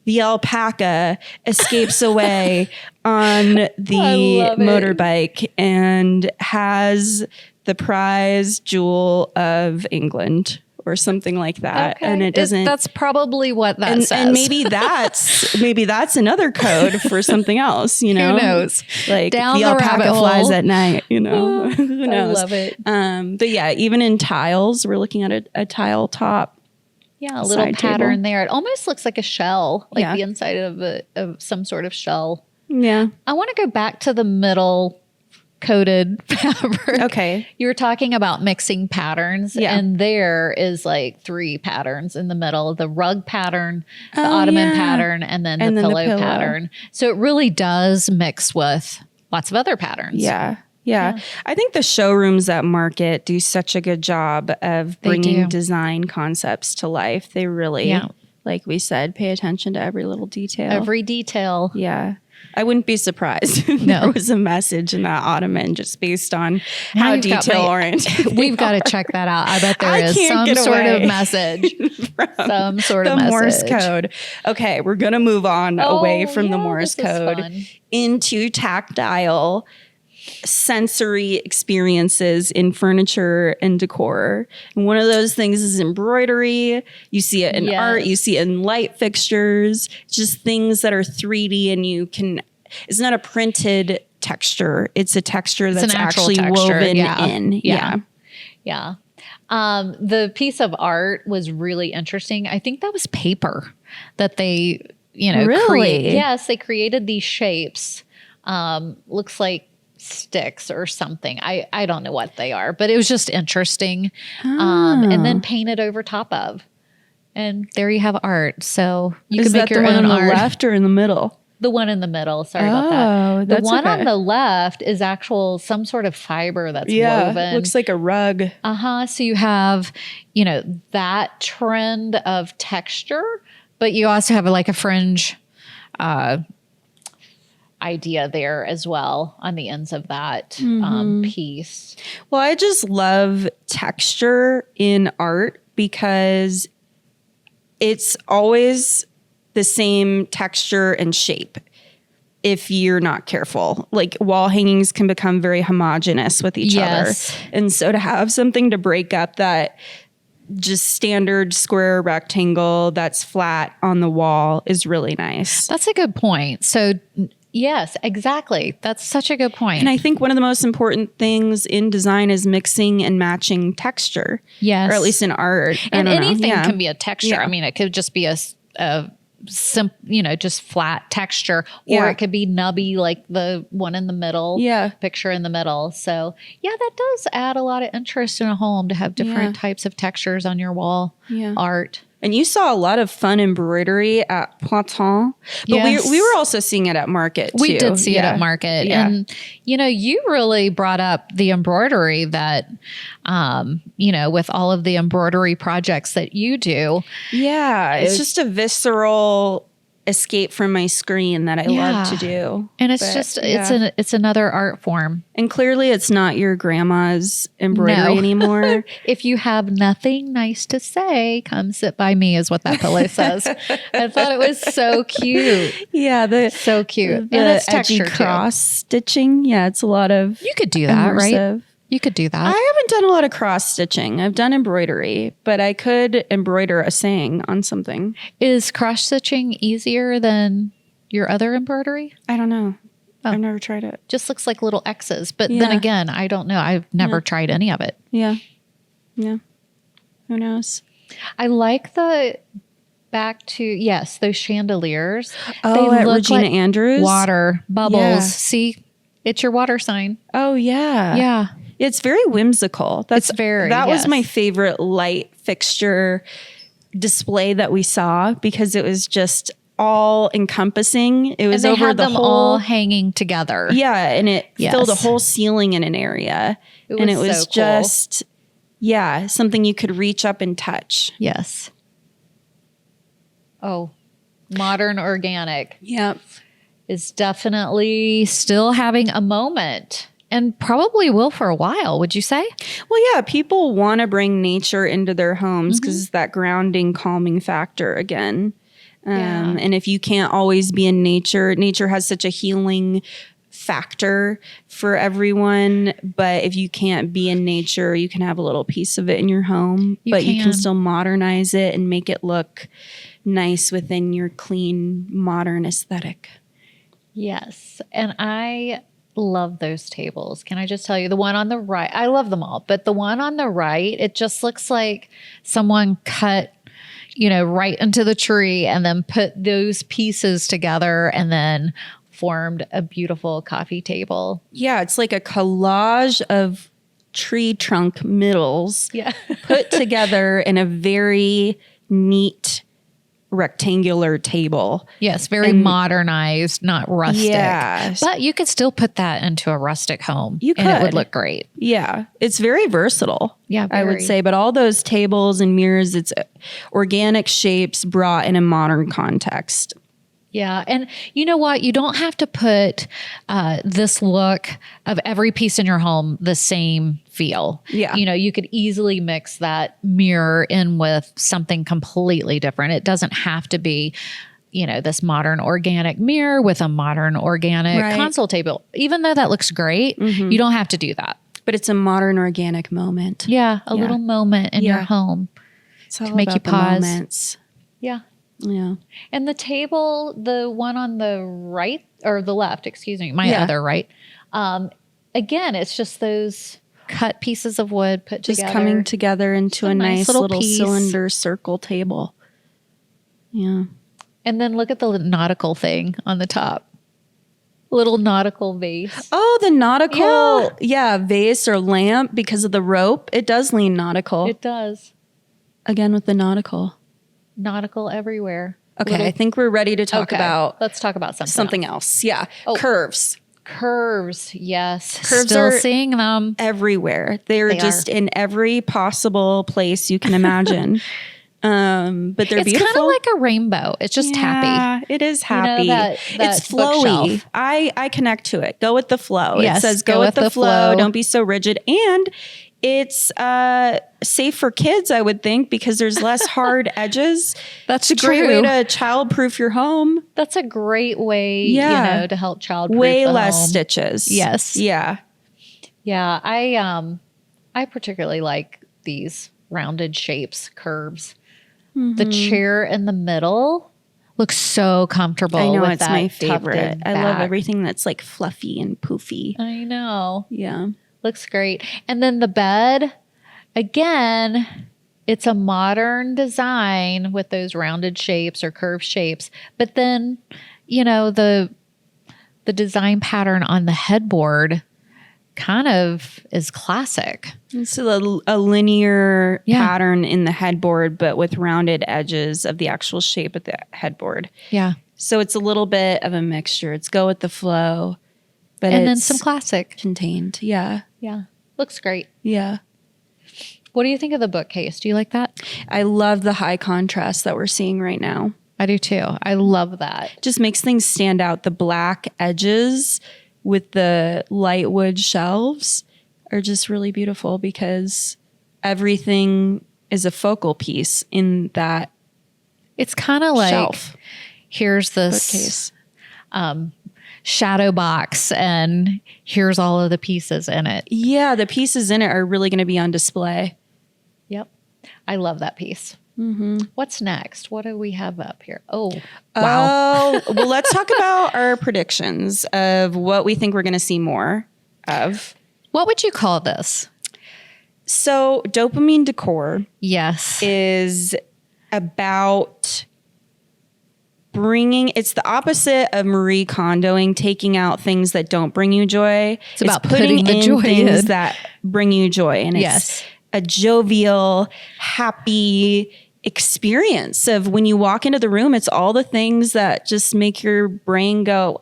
the alpaca escapes away on the motorbike and has the prize jewel of England or something like that. Okay. And it doesn't. That's probably what that says. And maybe that's another code for something else, Who knows? Like Down the the alpaca rabbit flies hole. at night, Who knows? I love it. But yeah, even in tiles, we're looking at a tile top. Yeah, a little side pattern table. there. It almost looks like a shell, like Yeah. the inside of some sort of shell. Yeah. I want to go back to the middle coated fabric. Okay. You were talking about mixing patterns, Yeah. and there is like 3 patterns in the middle: the rug pattern, the ottoman pattern, and then the pillow pattern. So it really does mix with lots of other patterns. Yeah. I think the showrooms at Market do such a good job of bringing design concepts to life. They really, like we said, pay attention to every little detail. Every detail. Yeah. I wouldn't be surprised if there was a message in that ottoman just based on how detail oriented. We've got to check that out. I bet there is some sort of message. Some sort of the message. Morse code. Okay, we're going to move on away from the Morse code into tactile sensory experiences in furniture and decor. And one of those things is embroidery. You see it in art, you see it in light fixtures, just things that are 3D and it's not a printed texture. It's a texture that's actually woven in. Yeah. The piece of art was really interesting. I think that was paper that they, really? Yes, they created these shapes. Looks like sticks or something. I don't know what they are, but it was just interesting. And then painted over top of. And there you have art. So you can make your own art. Is that the one on the left or in the middle? The one in the middle. Sorry about that. The one on the left is some sort of fiber that's woven. Looks like a rug. So you have, that trend of texture, but you also have like a fringe idea there as well on the ends of that piece. Well, I just love texture in art because it's always the same texture and shape if you're not careful. Like wall hangings can become very homogeneous with each other. And so to have something to break up that just standard square rectangle that's flat on the wall is really nice. That's a good point. So yes, exactly. That's such a good point. And I think one of the most important things in design is mixing and matching texture. Yes. Or at least in art. And anything can be a texture. I mean, it could just be a just flat texture, or it could be nubby like the one in the middle, picture in the middle. So that does add a lot of interest in a home to have different types of textures on your wall art. And you saw a lot of fun embroidery at Poitin, but we were also seeing it at Market too. We did see it at Market. And, you really brought up the embroidery that, with all of the embroidery projects that you do. Yeah, it's just a visceral escape from my screen that I love to do. And it's it's another art form. And clearly it's not your grandma's embroidery anymore. If you have nothing nice to say, come sit by me is what that pillow says. I thought it was so cute. Yeah. So cute. The and it's edgy texture cross stitching. Yeah, it's a lot of You could do that, immersive. Right? You could do that. I haven't done a lot of cross stitching. I've done embroidery, but I could embroider a saying on something. Is cross stitching easier than your other embroidery? I don't know. I've never tried it. Just looks like little X's. But then again, I don't know. I've never tried any of it. Yeah. Who knows? I like the back to, yes, those chandeliers. Oh, they at look Regina like Andrews? water bubbles. Yeah. See, it's your water sign. Oh, yeah. Yeah. It's very whimsical. That was my favorite light fixture display that we saw because it was just all encompassing. It was and they over had the them whole all hanging together. Yeah, and it Yes. filled a whole ceiling in an area. And it was so cool. just something you could reach up and touch. Yes. Oh, modern organic Yep. is definitely still having a moment. And probably will for a while, would you say? Well, yeah, people want to bring nature into their homes because it's that grounding, calming factor again. And if you can't always be in nature, nature has such a healing factor for everyone. But if you can't be in nature, you can have a little piece of it in your home, you can still modernize it and make it look nice within your clean, modern aesthetic. Yes. And I love those tables. Can I just tell you, the one on the right, I love them all, but the one on the right, it just looks like someone cut, right into the tree and then put those pieces together and then formed a beautiful coffee table. Yeah, it's like a collage of tree trunk middles put together in a very neat rectangular table. Yes, very modernized, not rustic. Yeah. But you could still put that into a rustic home. You could. And it would look great. Yeah. It's very versatile. Yeah, I would say. But all those tables and mirrors, it's organic shapes brought in a modern context. Yeah. And you know what? You don't have to put this look of every piece in your home the same feel. Yeah. You could easily mix that mirror in with something completely different. It doesn't have to be, this modern organic mirror with a modern organic console table. Even though that looks great, you don't have to do that. But it's a modern organic moment. Yeah. A little moment in your home. It's all to make about you the pause. moments. Yeah. Yeah. And the table, the one on the right or the left, excuse me, my other right. Again, it's just those cut pieces of wood put just together. coming together into a nice little piece. cylinder circle table. Yeah. And then look at the nautical thing on the top. Little nautical vase. Oh, the nautical, vase or lamp because of the rope. It does lean nautical. It does. Again with the nautical. Nautical everywhere. Okay, I think we're ready to talk about Let's talk about something else. Yeah. Curves. Curves. Yes. Curves Still are seeing them everywhere. They just in every possible place you can imagine. But they're beautiful. It's kind of like a rainbow. It's just happy. It is happy. That it's flowy. I connect to it. Go with the flow. Yes, it says go with the flow. Don't be so rigid. And it's safe for kids, I would think, because there's less hard edges. That's it's a great way to child-proof your home. That's a great way, to help child-proof way the less home. stitches. Yes. Yeah. Yeah. I particularly like these rounded shapes, curves. The chair in the middle looks so comfortable. I know, with it's that my favorite. I love back. everything that's like fluffy and poofy. I know. Yeah. Looks great. And then the bed, again, it's a modern design with those rounded shapes or curved shapes. But then, the design pattern on the headboard kind of is classic. It's a linear pattern in the headboard, but with rounded edges of the actual shape of the headboard. Yeah. So it's a little bit of a mixture. It's go with the flow, but and then some classic contained. Yeah. Yeah. Looks great. Yeah. What do you think of the bookcase? Do you like that? I love the high contrast that we're seeing right now. I do too. I love that. Just makes things stand out. The black edges with the light wood shelves are just really beautiful because everything is a focal piece in that. It's kind of like, shelf. Here's this shadow box and here's all of the pieces in it. Yeah, the pieces in it are really going to be on display. Yep. I love that piece. Mm-hmm. What's next? What do we have up here? Oh, wow. Oh, well, let's talk about our predictions of what we think we're going to see more of. What would you call this? So, dopamine decor Yes. is about it's the opposite of Marie Kondoing, taking out things that don't bring you joy. It's about putting the joy things in. that bring you joy. And it's a jovial, happy experience of when you walk into the room, it's all the things that just make your brain go,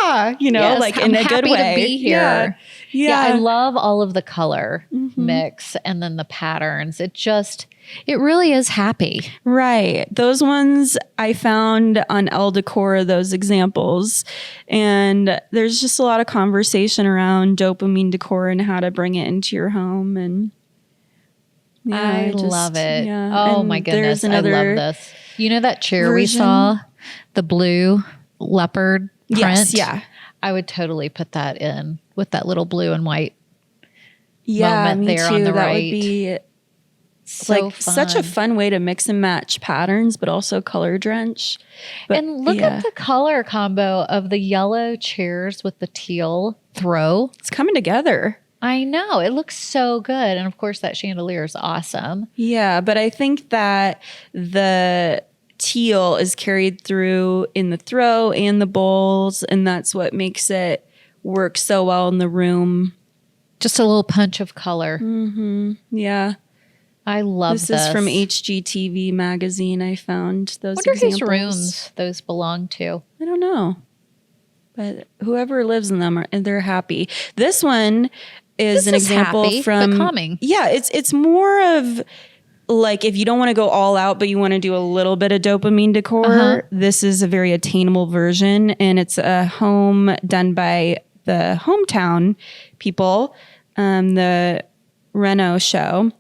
like in a good way. To be here. Yeah. I love all of the color mix and then the patterns. It really is happy. Right. Those ones I found on Decor, those examples. And there's just a lot of conversation around dopamine decor and how to bring it into your home. And I love it. Yeah. Oh my goodness. I love this. You know that chair we saw, the blue leopard print? Yes. Yeah. I would totally put that in with that little blue and white moment there too. on the that right. Would be fun. Such a fun way to mix and match patterns, but also color drench. And look at the color combo of the yellow chairs with the teal throw. It's coming together. I know. It looks so good. And of course, that chandelier is awesome. Yeah, but I think that the teal is carried through in the throw and the bowls, and that's what makes it work so well in the room. Just a little punch of color. Mm-hmm. Yeah. I love this. This is from HGTV magazine. I found those examples. Wonder whose rooms those belong to. I don't know. But whoever lives in them, they're happy. This one is an example happy, from but calming. Yeah, it's more of like if you don't want to go all out, but you want to do a little bit of dopamine decor. This is a very attainable version, and it's a home done by the hometown people, the Reno show.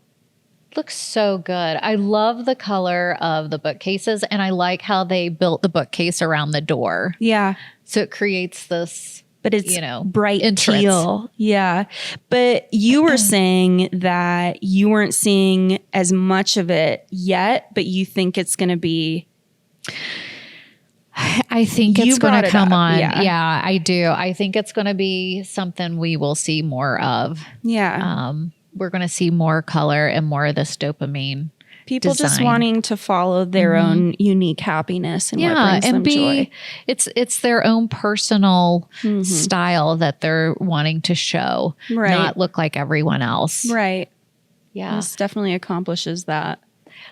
Looks so good. I love the color of the bookcases, and I like how they built the bookcase around the door. Yeah. So it creates this, but it's bright entrance. Teal. Yeah. But you were saying that you weren't seeing as much of it yet, but you think it's going to be. I think it's going to come on. Yeah, I do. I think it's going to be something we will see more of. Yeah. We're going to see more color and more of this dopamine. People design. Just wanting to follow their own unique happiness and what brings them joy. It's their own personal style that they're wanting to show, not look like everyone else. Right. Yeah. This definitely accomplishes that.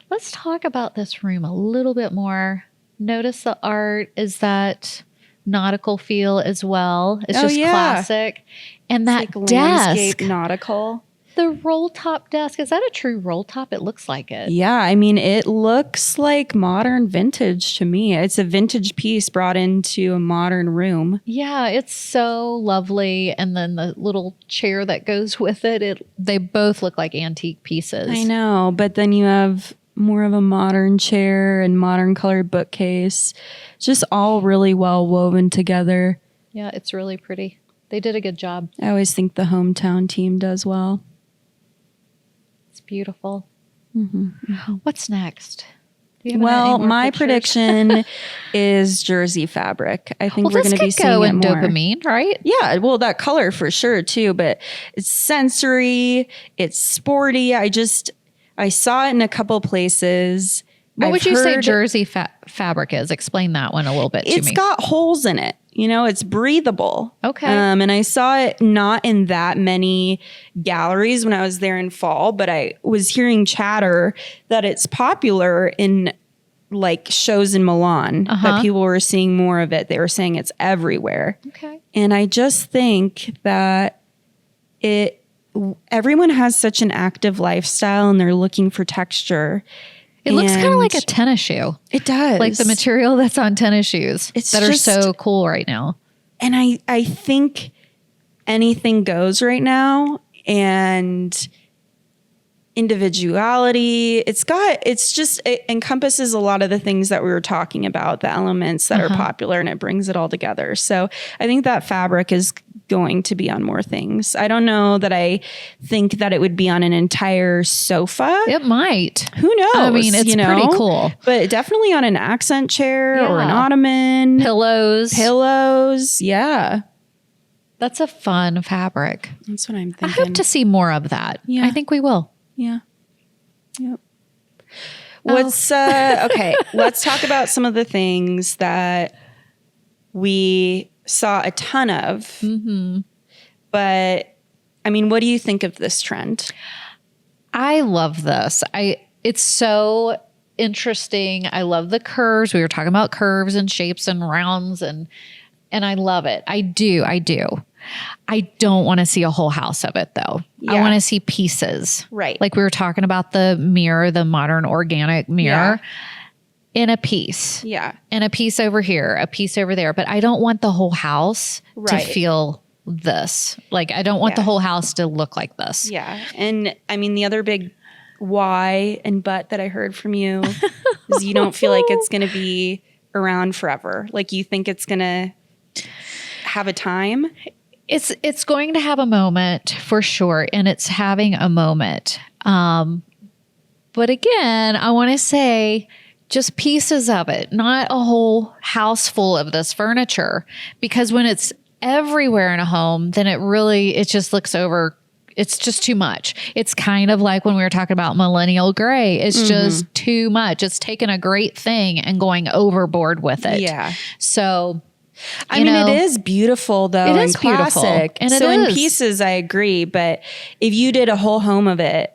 Let's talk about this room a little bit more. Notice the art is that nautical feel as well. It's just classic. And that like desk. Landscape nautical. The roll top desk, is that a true roll top? It looks like it. Yeah, I mean, it looks like modern vintage to me. It's a vintage piece brought into a modern room. Yeah, it's so lovely. And then the little chair that goes with it, they both look like antique pieces. I know, but then you have more of a modern chair and modern colored bookcase. Just all really well woven together. Yeah, it's really pretty. They did a good job. I always think the hometown team does well. Beautiful. Mm-hmm. What's next? Well, my prediction is jersey fabric. I think we're going to be seeing it more. Dopamine, right? Yeah, well, that color for sure too, but it's sensory, it's sporty. I saw it in a couple places. What would you say jersey fabric is? Explain that one a little bit to me. It's got holes in it. It's breathable. Okay. And I saw it not in that many galleries when I was there in fall, but I was hearing chatter that it's popular in like shows in Milan, that people were seeing more of it. They were saying it's everywhere. Okay. And I just think that everyone has such an active lifestyle and they're looking for texture. It looks kind of like a tennis shoe. It does. Like the material that's on tennis shoes that are so cool right now. And I think anything goes right now. And individuality, it encompasses a lot of the things that we were talking about, the elements that are popular, and it brings it all together. So I think that fabric is going to be on more things. I don't know that I think that it would be on an entire sofa. It might. Who knows? I mean, it's pretty cool. But definitely on an accent chair or an ottoman. Pillows. Yeah. That's a fun fabric. That's what I'm thinking. I hope to see more of that. Yeah. I think we will. Yeah. Yep. What's okay, let's talk about some of the things that we saw a ton of. Mm-hmm. But I mean, what do you think of this trend? I love this. It's so interesting. I love the curves. We were talking about curves and shapes and rounds and I love it. I do. I don't want to see a whole house of it though. Yeah. I want to see pieces. Right. Like we were talking about the mirror, the modern organic mirror. In a piece. Yeah. And a piece over here, a piece over there. But I don't want the whole house to feel this. Like I don't want the whole house to look like this. Yeah. And I mean, the other big why and but that I heard from you is you don't feel like it's going to be around forever. Like you think it's going to have a time. It's going to have a moment for sure. And it's having a moment. But again, I want to say just pieces of it, not a whole house full of this furniture. Because when it's everywhere in a home, then it just looks over. It's just too much. It's kind of like when we were talking about millennial gray. It's just too much. It's taken a great thing and going overboard with it. Yeah. So, I mean, it is beautiful though. It is beautiful. Classic. And so in pieces, I agree. But if you did a whole home of it,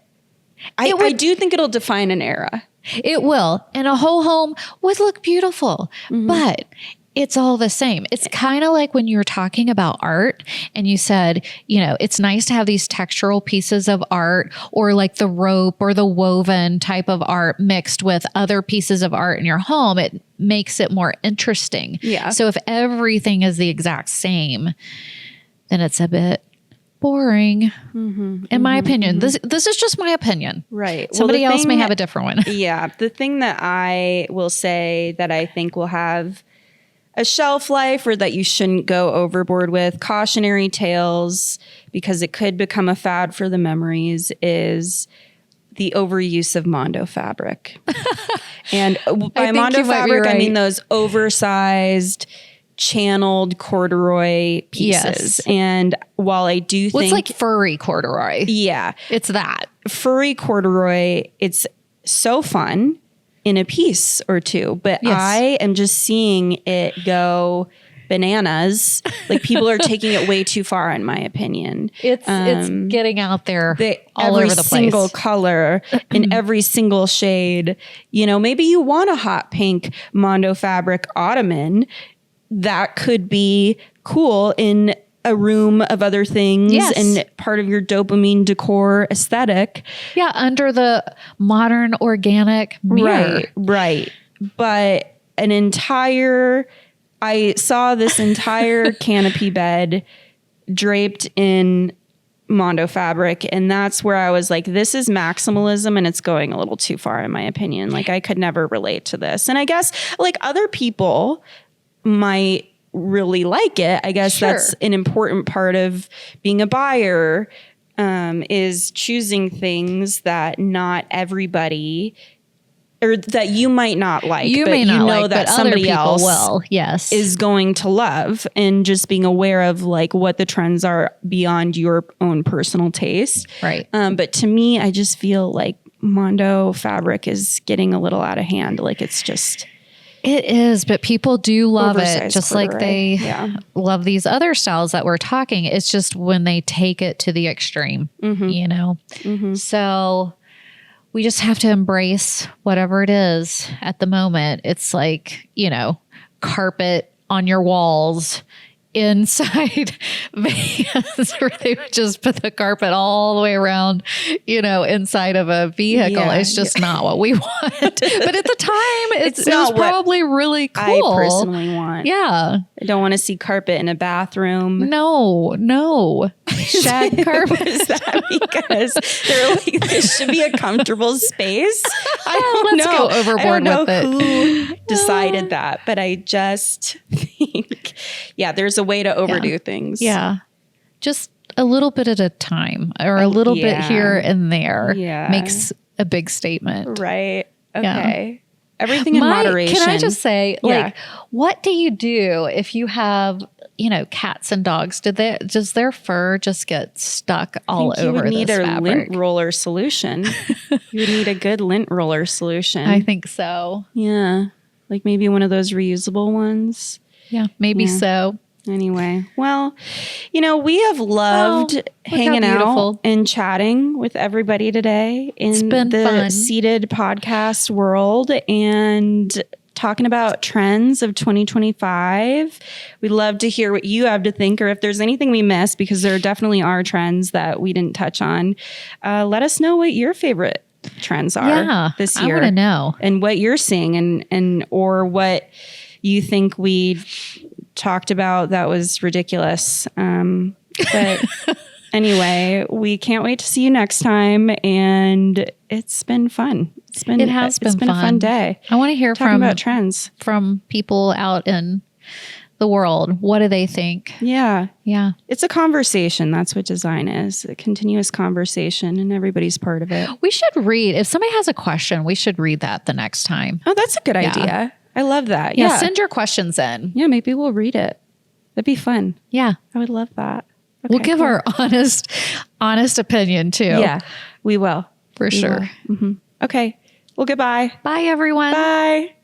I do think it'll define an era. It will. And a whole home would look beautiful. But it's all the same. It's kind of like when you were talking about art and you said, it's nice to have these textural pieces of art or like the rope or the woven type of art mixed with other pieces of art in your home. It makes it more interesting. Yeah. So if everything is the exact same, then it's a bit boring, in my opinion. This is just my opinion. Right. Somebody else may have a different one. Yeah. The thing that I will say that I think will have a shelf life or that you shouldn't go overboard with, cautionary tales, because it could become a fad for the memories, is the overuse of Mondo Fabric. And by Mondo Fabric, I mean those oversized channeled corduroy pieces. Yes. And while I do think... it's like furry corduroy. Yeah. It's that. Furry corduroy, it's so fun in a piece or two, but I am just seeing it go bananas. Like people are taking it way too far, in my opinion. It's getting out there all over the place. Every single color in every single shade. Maybe you want a hot pink Mondo Fabric ottoman. That could be cool in a room of other things and part of your dopamine decor aesthetic. Yeah, under the modern organic mirror. Right. But I saw this entire canopy bed draped in Mondo Fabric, and that's where I was like, this is maximalism and it's going a little too far, in my opinion. Like I could never relate to this. And I guess like other people might really like it. I guess that's an important part of being a buyer, is choosing things that not everybody, or that you might not like, you but may not know like, that but somebody else will. Yes, is going to love, and just being aware of like what the trends are beyond your own personal taste. Right. But to me, I just feel like Mondo Fabric is getting a little out of hand. Like it's just... It is, but people do love it, just corduroy. like they love these other styles that we're talking. It's just when they take it to the extreme, So we just have to embrace whatever it is at the moment. It's like, carpet on your walls inside vans where they would just put the carpet all the way around, inside of a vehicle. Yeah, it's just not what we want. But at the time, it was probably really cool. I personally want. Yeah. I don't want to see carpet in a bathroom. No. Shag carpet. Is that because they're like, this should be a comfortable space? I don't know. Go overboard with it. Who decided that, but I just think, there's a way to overdo things. Yeah. Just a little bit at a time, or a little bit here and there makes a big statement. Right. Okay. everything in moderation. Can I just say, like, what do you do if you have, cats and dogs? Does their fur just get stuck all over this fabric? You would need a lint roller solution. You would need a good lint roller solution. I think so. Yeah. Like maybe one of those reusable ones. Yeah, maybe so. Anyway, well, we have loved hanging out and chatting with everybody today in the fun. Seated podcast world and talking about trends of 2025. We'd love to hear what you have to think, or if there's anything we missed, because there definitely are trends that we didn't touch on. Let us know what your favorite trends are this year. I want to know. And what you're seeing and or what you think we talked about that was ridiculous. But anyway, we can't wait to see you next time. And it's been fun. It's been a fun day. I want to hear about trends from people out in the world. What do they think? Yeah. Yeah. It's a conversation. That's what design is. A continuous conversation, and everybody's part of it. We should read. If somebody has a question, we should read that the next time. Oh, that's a good idea. I love that. Yeah. Send your questions in. Yeah. Maybe we'll read it. That'd be fun. Yeah. I would love that. Okay, we'll give our honest opinion too. Yeah, we will. For sure. Mm-hmm. Okay. Well, goodbye. Bye, everyone. Bye.